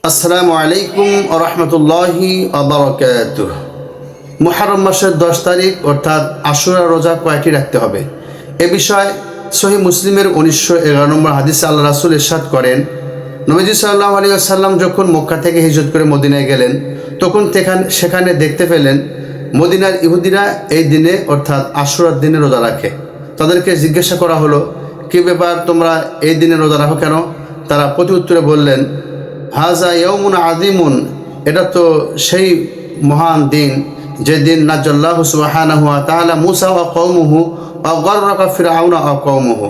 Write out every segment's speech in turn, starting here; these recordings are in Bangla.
আসসালামু আলাইকুম ওয়া রাহমাতুল্লাহি ওয়া বারাকাতুহু। মুহররম মাসের 10 তারিখ অর্থাৎ আশুরা রোজা কয়টি রাখতে হবে এ বিষয়ে সহিহ মুসলিমের 1911 নম্বর হাদিসে আল্লাহ রাসূল ইরশাদ করেন, নবীজি সাল্লাল্লাহু আলাইহি ওয়াসাল্লাম যখন মক্কা থেকে হিজরত করে মদিনায় গেলেন তখন সেখানে দেখতে পেলেন মদিনার ইহুদিরা এই দিনে অর্থাৎ আশুরার দিনে রোজা রাখে। তাদেরকে জিজ্ঞাসা করা হলো, কী ব্যাপার, তোমরা এই দিনে রোজা রাখো কেন? তারা প্রতি উত্তরে বললেন, হাজা ইয়াউমুন আযীমুন, এটা তো সেই মহান দিন যে দিন নাজ্জাল্লাহু সুবহানাহু ওয়া তাআলা মূসা ওয়া কওমুহু ওয়া গররাকা ফিরআউনা ওয়া কওমুহু।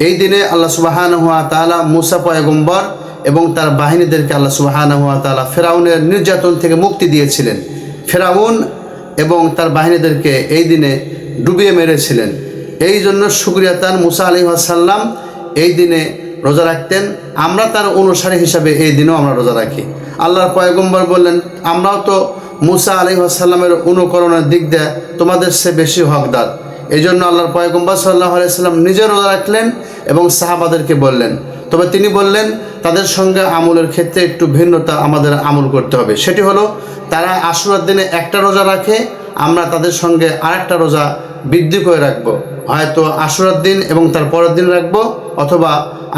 এই দিনে আল্লাহ সুবহানাহু ওয়া তাআলা মূসা পয়গম্বর এবং তার বাহিনীদেরকে আল্লাহ সুবহানাহু ওয়া তাআলা ফিরআউনের নির্যাতন থেকে মুক্তি দিয়েছিলেন। ফিরআউন এবং তার বাহিনীদেরকে এই দিনে ডুবিয়ে মেরেছিলেন। এই জন্য শুকরিয়াতান মূসা আলাইহিস সালাম এই দিনে রোজা রাখতেন। আমরা তার অনুসারী হিসাবে এই দিনেও আমরা রোজা রাখি। আল্লাহর পয়গম্বর বললেন, আমরাও তো মূসা আলাইহিস সালামের অনুকরণের দিক দিয়ে তোমাদের সে বেশি হকদার। এই জন্য আল্লাহর পয়গম্বর সাল্লাল্লাহু আলাইহি সাল্লাম নিজে রোজা রাখলেন এবং সাহাবাদেরকে বললেন। তবে তিনি বললেন তাদের সঙ্গে আমলের ক্ষেত্রে একটু ভিন্নতা আমাদের আমল করতে হবে। সেটি হলো, তারা আশুরার দিনে একটা রোজা রাখে, আমরা তাদের সঙ্গে আরেকটা রোজা বৃদ্ধি করে রাখবো। হয়তো আশুরার দিন এবং তার পরের দিন রাখবো, অথবা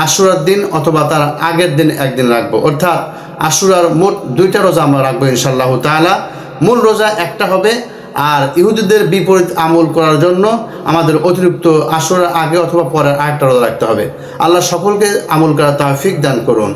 আশুরার দিন অথবা তার আগের দিন একদিন রাখবো। অর্থাৎ আশুরার মোট 2টা রোজা আমরা রাখবো ইনশাআল্লাহ তাআলা। মূল রোজা একটা হবে। আর ইহুদিদের বিপরীত আমল করার জন্য আমাদের অতিরিক্ত আশুরার আগে অথবা পরে আরেকটা রোজা রাখতে হবে। আল্লাহ সকলকে আমল করার তৌফিক দান করুন।